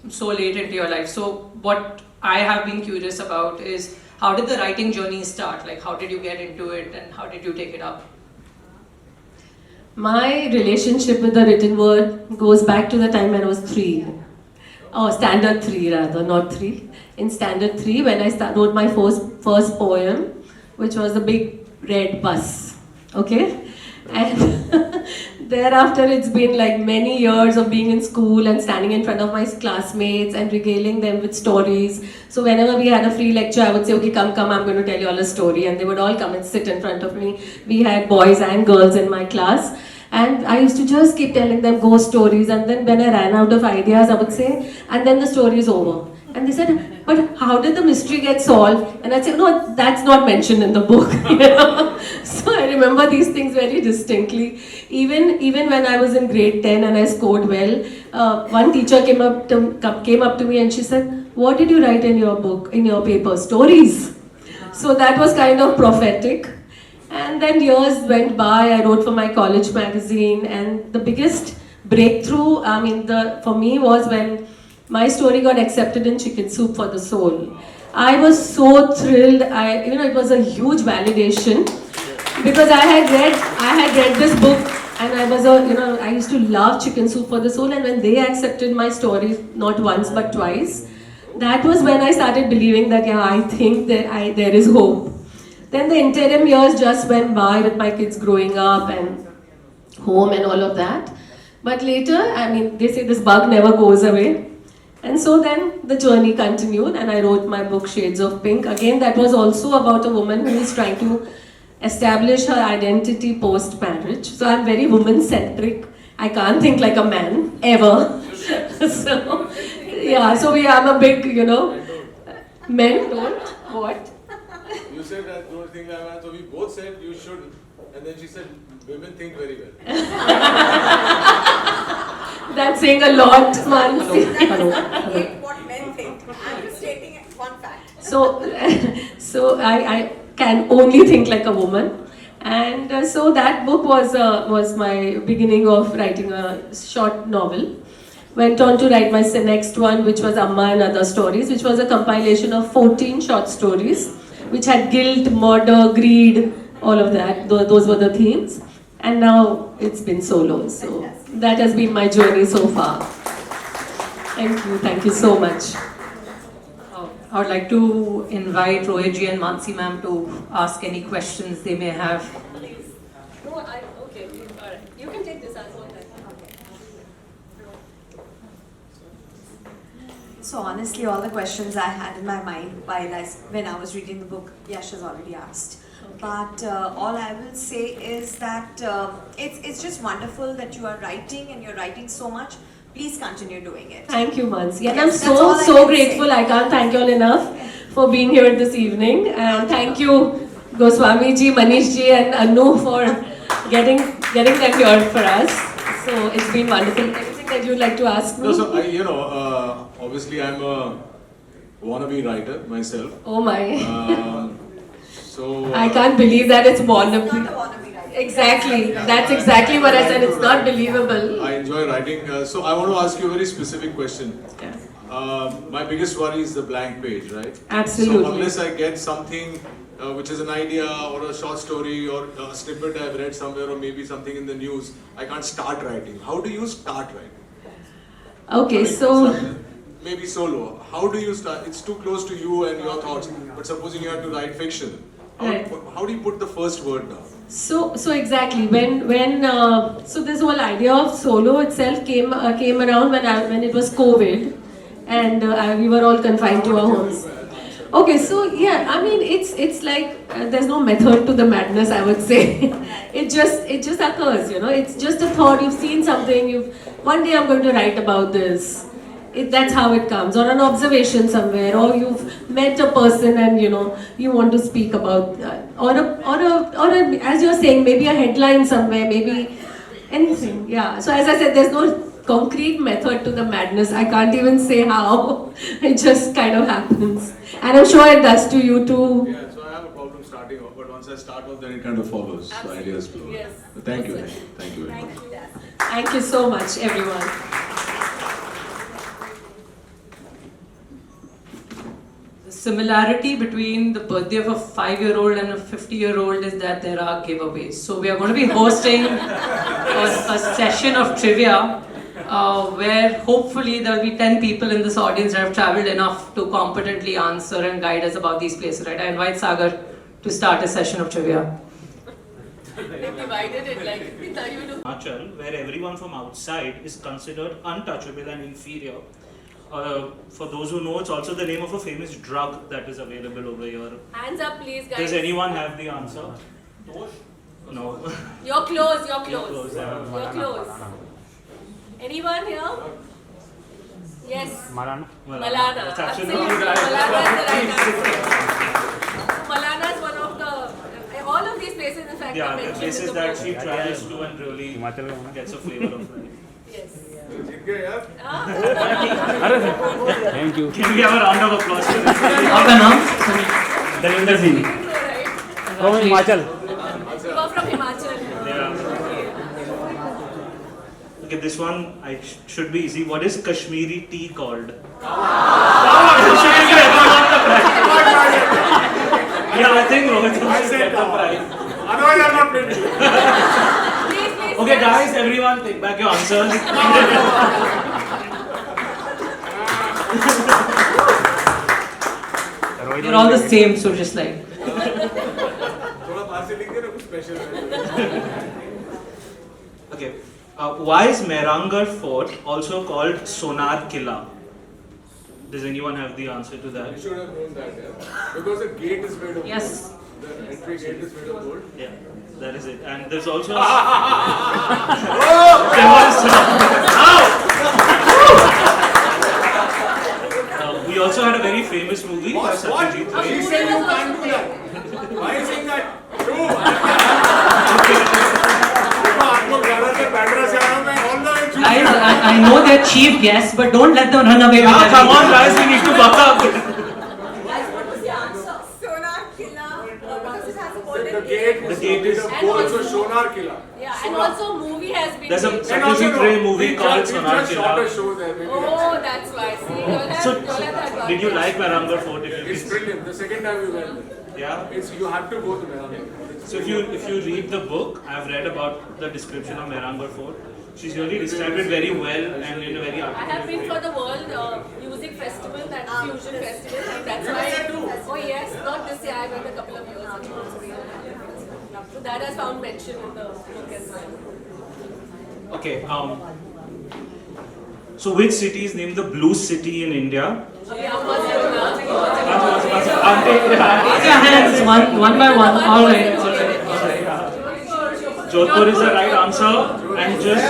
so late into your life. So what I have been curious about is, how did the writing journey start? Like how did you get into it and how did you take it up? My relationship with the written word goes back to the time when I was 3. Oh, standard 3 rather, not 3. In standard 3, when I wrote my first poem, which was The Big Red Bus. Okay? And thereafter it's been like many years of being in school and standing in front of my classmates and regaling them with stories. So whenever we had a free lecture, I would say, okay, come, I'm going to tell you all a story. And they would all come and sit in front of me. We had boys and girls in my class. And I used to just keep telling them ghost stories. And then when I ran out of ideas, I would say, and then the story is over. And they said, but how did the mystery get solved? And I'd say, no, that's not mentioned in the book. So I remember these things very distinctly. Even when I was in grade 10 and I scored well, one teacher came up to me and she said, what did you write in your book, in your paper? Stories. So that was kind of prophetic. And then years went by, I wrote for my college magazine, and the biggest breakthrough, for me was when my story got accepted in Chicken Soup for the Soul. I was so thrilled. It was a huge validation, because I had read this book, and I used to love Chicken Soup for the Soul, and when they accepted my story, not once but twice, that was when I started believing that, I think that there is hope. Then the interim years just went by with my kids growing up and home and all of that. But later, they say this bug never goes away. And so then the journey continued, and I wrote my book Shades of Pink. Again, that was also about a woman who is trying to establish her identity post-marriage. So I'm very woman-centric. I can't think like a man, ever. So I'm a big, men don't. What? You said that don't think like that, so we both said you should, and then she said women think very well. That's saying a lot, Manasi. What men think. I'm just stating one fact. So I can only think like a woman, and so that book was my beginning of writing a short novel. Went on to write my next one, which was Amma and Other Stories, which was a compilation of 14 short stories, which had guilt, murder, greed, all of that. Those were the themes. And now it's been solo. So that has been my journey so far. Thank you so much. I would like to invite Rohit ji and Manasi ma'am to ask any questions they may have. Please. No, okay, all right. You can take this as well. So honestly, all the questions I had in my mind when I was reading the book, Yash has already asked. Okay. But all I will say is that it's just wonderful that you are writing, and you're writing so much. Please continue doing it. Thank you, Manasi. And yes, I'm so grateful. I can't thank you all enough for being here this evening. And thank you, Goswami ji, Manish ji, and Anu for getting them here for us. So it's been wonderful. Anything that you'd like to ask me? No, so obviously I'm a wannabe writer myself. Oh my. I I can't believe that it's wannabe. It's not a wannabe writer. Exactly. That's exactly what I said. It's not believable. I enjoy writing. So I want to ask you a very specific question. Yeah. My biggest worry is the blank page, right? Absolutely. So unless I get something which is an idea or a short story or a snippet I've read somewhere, or maybe something in the news, I can't start writing. How do you start writing? Okay, maybe solo. How do you start? It's too close to you and your thoughts. But supposing you have to write fiction, how do you put the first word down? So exactly so this whole idea of solo itself came around when it was COVID, and we were all confined to our homes. Okay, so yeah, I mean it's like there's no method to the madness, I would say. it just occurs, you know. It's just a thought. You've seen something. One day I'm going to write about this. That's how it comes, or an observation somewhere, or you've met a person and you know you want to speak about, or as you're saying, maybe a headline somewhere, maybe anything. Yeah. So as I said, there's no concrete method to the madness. I can't even say how. It just kind of happens, and I'm sure it does to you too. Yeah, so I have a problem starting off, but once I start off, then it kind of follows. The ideas flow. Yes. Thank you. Thank you very much. Thank you so much, everyone. Similarity between the birthday of a 5-year-old and a 50-year-old is that there are giveaways. So we are going to be hosting a session of trivia where hopefully there will be 10 people in this audience that have traveled enough to competently answer and guide us about these places. Right? I invite Sagar to start a session of trivia. They've divided it like Himachal, where everyone from outside is considered untouchable and inferior. For those who know, it's also the name of a famous drug that is available over here. Hands up, please, guys. Does anyone have the answer? No. You're close. You're You're close. close, yeah. You're close. Anyone here? Yes. Malana. Malana. That's absolutely Absolutely. right. Malana is the right answer. Malana is one of the, all of these places in fact Yeah, are the mentioned places in the that book. she travels to and really gets a flavor of life. Yes. Thank you. Can we have a round of applause for this? आपका नाम? Dalinder Singh. From Himachal. You are from Himachal. Yeah. Okay, this one should be easy. What is Kashmiri tea called? Yeah, I think Rohit should get the prize. Otherwise, I'm not playing. Okay, guys, everyone, take back your answers. You're all the same, so just like. Okay, why is Mehrangarh Fort also called Sonar Killa? Does anyone have the answer to that? You should have known that, yeah. Because the gate is made of Yes. gold. The entry gate is made of gold. Yeah, that is it. And there's also we also had a very famous movie by Satyajit Ray. She said you can't do that. Why are you saying that? Guys, I know they're chief guests, but don't let them run away with everything. Come on, guys, we need to buck up. Guys, what was the answer? Sonar Killa. Because it has a golden The gate is of gold, so Sonar Killa. Yeah, and also movie has been There's a made. Satyajit Ray movie called Sonar Just shot a Killa. show there. Maybe. Oh, that's why. See, So, did you like Mehrangarh Fort? It's brilliant. The second time we went there. Yeah. You have to go to Mehrangarh. So if you read the book, I've read about the description of Mehrangarh Fort. She's really described it very well and in a very I have articulate been way. for the World Music Festival, that Fusion Festival, and that's why. Oh yes, not this year. I went a couple of years ago. So that has found mention in the book as well. Okay. So which city is named the Blue City in India? Raise your hands one by one. All right. Jodhpur is the right answer. And just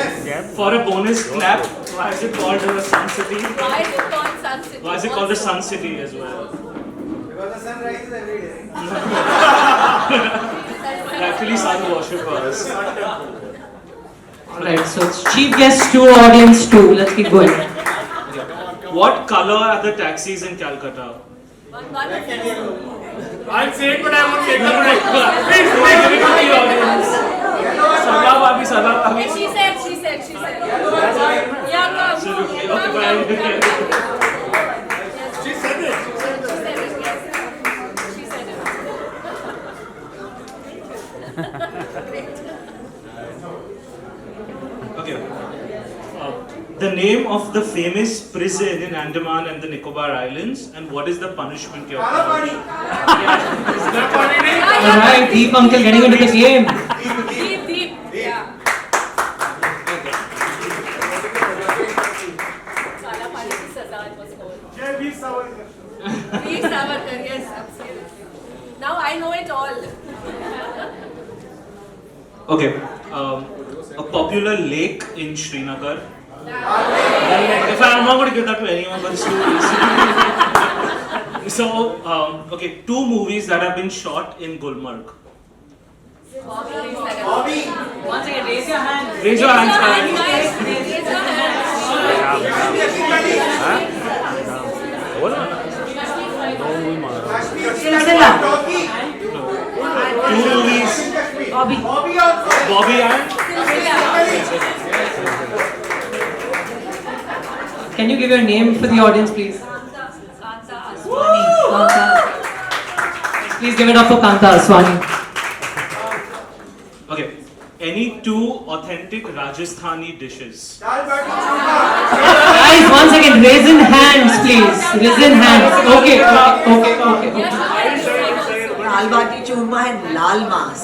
for a bonus clap, why is it called the Sun City? Why is it called Sun City? Why is it called the Sun City as well? Because the sun rises every day. They're actually sun worshippers. Alright, so it's chief guest 2, audience 2. Let's keep going. What color are the taxis in Calcutta? I'll say it, but I won't take the break. Please, give it to the audience. Sarla Bhabi. She said. Yeah, come. Absolutely. Okay, bye. She said it. She said it. Okay. The name of the famous prison in Andaman and the Nicobar Islands, and what is the punishment you're Alright, Deep uncle getting into the game. Deep. Yeah. Kala Pani ki saza it was called. Please, Savarkar, yes, absolutely. Now I know it all. Okay, a popular lake in Srinagar. If I'm not going to give that to anyone, but it's too easy. So, okay, 2 movies that have been shot in Gulmarg. Bobby! Once again, raise your hand. Raise your hands, guys. Raise your hands. Two movies. Bobby. Bobby and? Can you give your name for the audience, please? Kanta. Please give it up for Kanta Aswani. Okay, any 2 authentic Rajasthani dishes? Guys, once again, raise in hands, please. Raise in hands. Okay. दाल बाटी चूरमा है लाल मांस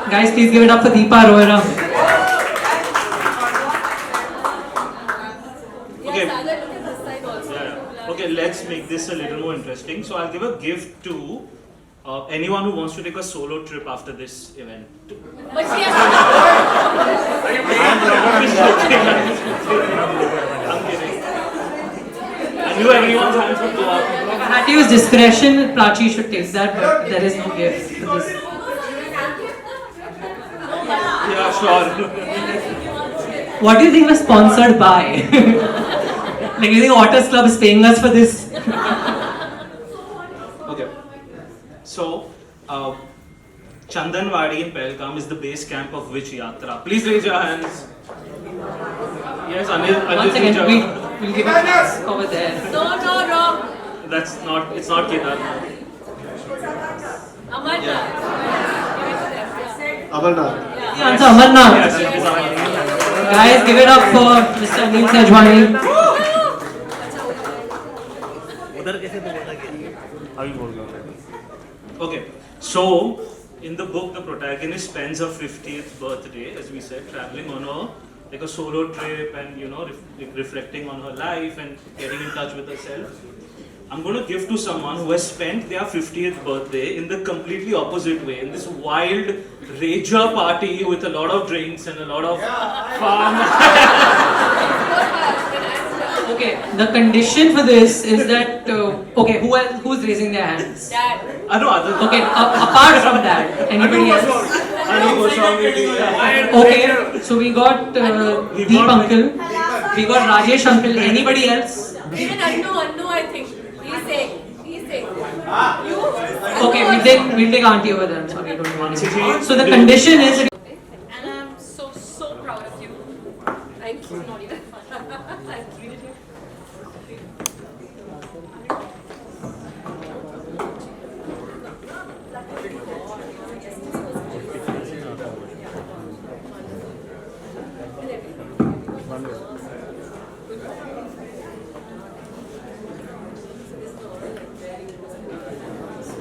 Guys, please give it up for Deepa Rohira. Okay. Okay, let's make this a little more interesting. So I'll give a gift to anyone who wants to take a solo trip after this event. But she I'm kidding. I knew everyone's hands would go up. I had to use discretion. Prachi should take that, but there is no gift for this. Yeah, sure. What do you think was sponsored by? Like, you think Otters Club is paying us for this? Okay. So, Chandanwadi in Pelgam is the base camp of which yatra? Please raise your hands. Yes, Anil. Once again, we'll give it over there. No, wrong. That's not, it's not Kedarnath. Amarnath. Amarnath. The answer, Amarnath. Yes, it is Amarnath. Guys, give it up for Mr. Anil Sajwani. Okay, so in the book, the protagonist spends her 50th birthday, as we said, traveling on a solo trip and reflecting on her life and getting in touch with herself. I'm going to give to someone who has spent their 50th birthday in the completely opposite way, in this wild rager party with a lot of drinks and a lot of fun. Okay, the condition for this is that, okay, who's raising their hands? Dad. No, other. Okay, apart from that, anybody else? Okay, so we got Deep uncle, we got Rajesh uncle, anybody else? Even Annu, I think. He's saying. You? Okay, we'll take auntie over there. Sorry, don't worry. So the condition is. And I'm so proud of you. Thank you. Not even. Thank you.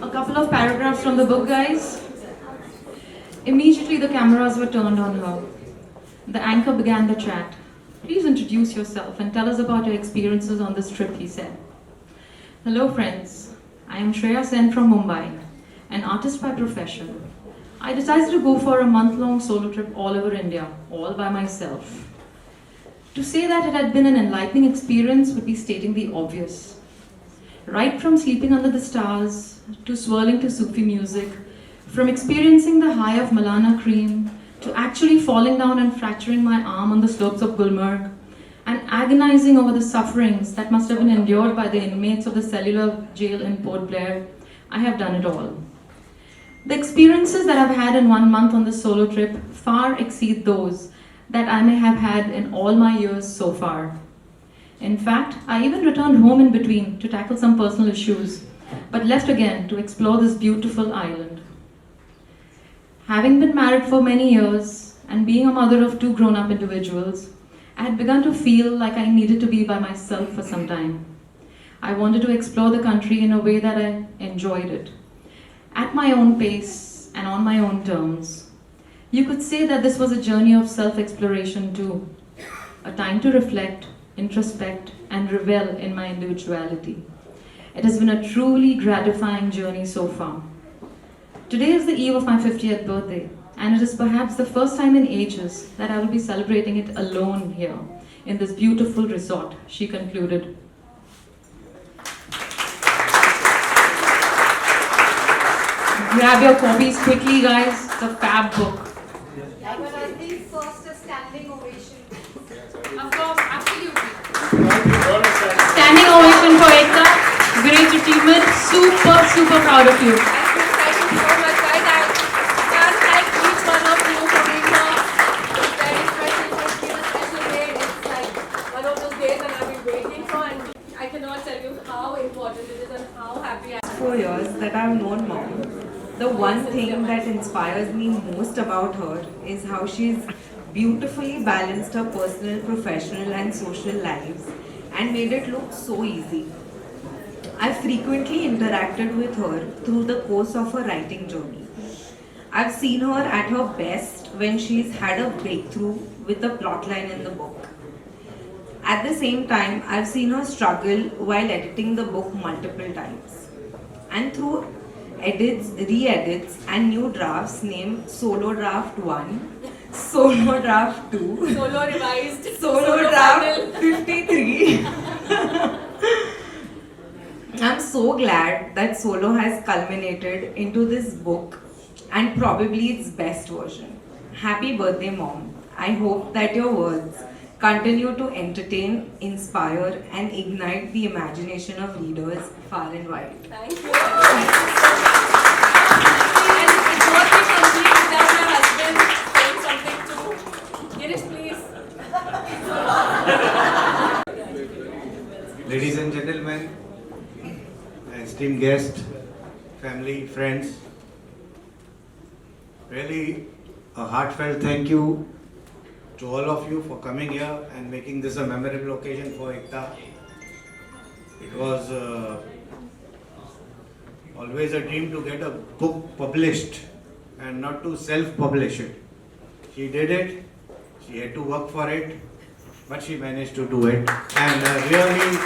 A couple of paragraphs from the book, guys. Immediately the cameras were turned on her. The anchor began the chat. Please introduce yourself and tell us about your experiences on this trip, he said. Hello friends, I am Shreya Sen from Mumbai, an artist by profession. I decided to go for a month-long solo trip all over India, all by myself. To say that it had been an enlightening experience would be stating the obvious. Right from sleeping under the stars, to swirling to Sufi music, from experiencing the high of Malana cream, to actually falling down and fracturing my arm on the slopes of Gulmarg, and agonizing over the sufferings that must have been endured by the inmates of the cellular jail in Port Blair, I have done it all. The experiences that I've had in 1 month on this solo trip far exceed those that I may have had in all my years so far. In fact, I even returned home in between to tackle some personal issues, but left again to explore this beautiful island. Having been married for many years and being a mother of 2 grown-up individuals, I had begun to feel like I needed to be by myself for some time. I wanted to explore the country in a way that I enjoyed it, at my own pace and on my own terms. You could say that this was a journey of self-exploration too, a time to reflect, introspect, and revel in my individuality. It has been a truly gratifying journey so far. Today is the eve of my 50th birthday, and it is perhaps the first time in ages that I will be celebrating it alone here in this beautiful resort, she concluded. Grab your copies quickly, guys. It's a fab book. First, a standing ovation. Of course, absolutely. Standing ovation for Ektaa. Great achievement. Super, super proud of you. Thank you so much, guys. I can't thank each one of you for being here. It's very special. It's been a special day. It's like one of those days that I've been waiting for, and I cannot tell you how important it is and how happy I am. 4 years that I've known Mom, the one thing that inspires me most about her is how she's beautifully balanced her personal, professional and social lives and made it look so easy. I've frequently interacted with her through the course of her writing journey. I've seen her at her best when she's had a breakthrough with a plotline in the book. At the same time, I've seen her struggle while editing the book multiple times. And through edits, re-edits and new drafts named Solo Draft 1, Solo Draft 2, Solo revised, Solo Draft 53. I'm so glad that Solo has culminated into this book and probably its best version. Happy birthday, Mom. I hope that your words continue to entertain, inspire and ignite the imagination of readers far and wide. Thank you. And it won't be complete without my husband saying something too. Girish, please. Ladies and gentlemen, esteemed guests, family, friends, really a heartfelt thank you to all of you for coming here and making this a memorable occasion for Ektaa. It was always a dream to get a book published and not to self-publish it. She did it, she had to work for it, but she managed to do it. And really,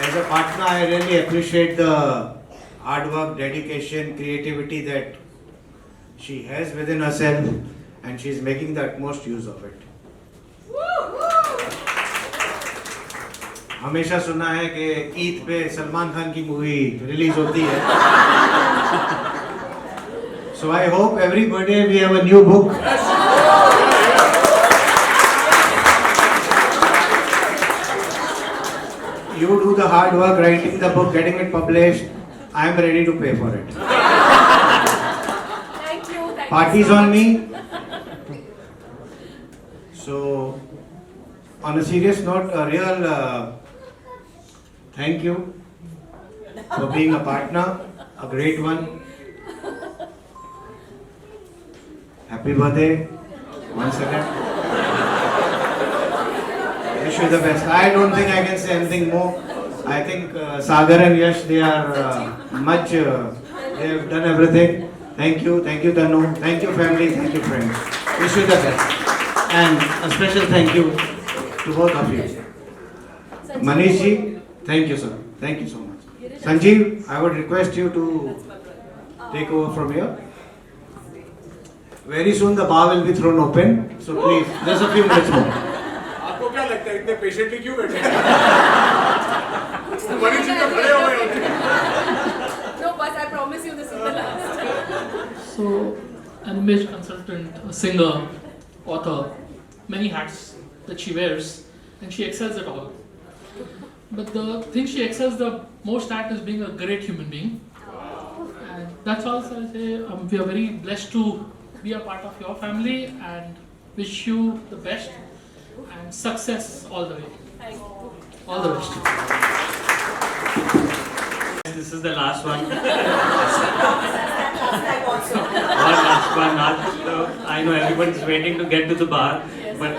as a partner, I really appreciate the hard work, dedication, creativity that she has within herself, and she is making the utmost use of it. हमेशा सुना है कि ईद पे सलमान खान की movie release होती है. So I hope every birthday we have a new book. You do the hard work, writing the book, getting it published. I am ready to pay for it. Thank you. Parties on me. So, on a serious note, a real thank you for being a partner, a great one. Happy birthday once again. Wish you the best. I don't think I can say anything more. I think Sagar and Yash, they are they have done everything. Thank you Tanu, thank you family, thank you friends. Wish you the best. And a special thank you to both of you. Manish ji, thank you sir, thank you so much. Sanjeev, I would request you to take over from here. Very soon the bar will be thrown open, so please, just a few minutes more. आपको क्या लगता है इतने patiently क्यों बैठे हैं? मनीष जी तो खड़े हो गए होते हैं. No, but I promise you this is the last. So, an image consultant, a singer, author, many hats that she wears, and she excels at all. But the thing she excels the most at is being a great human being. And that's also I say we are very blessed to be a part of your family and wish you the best and success all the way. All the best. This is the last one. I know everybody's waiting to get to the bar, but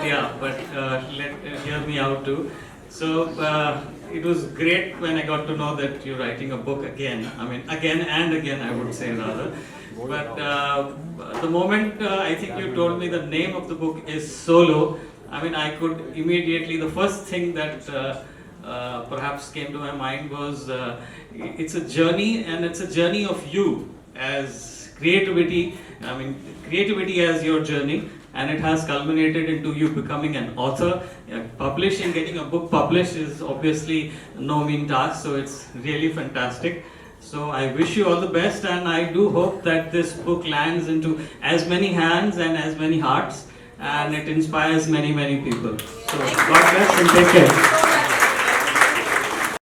hear me out too. So it was great when I got to know that you're writing a book again. I mean, again and again, I would say rather. But the moment I think you told me the name of the book is Solo, I mean, I could immediately, the first thing that perhaps came to my mind was it's a journey, and it's a journey of you as creativity. I mean, creativity as your journey, and it has culminated into you becoming an author. Publishing, getting a book published is obviously no mean task, so it's really fantastic. So I wish you all the best, and I do hope that this book lands into as many hands and as many hearts, and it inspires many, many people. So God bless and take care.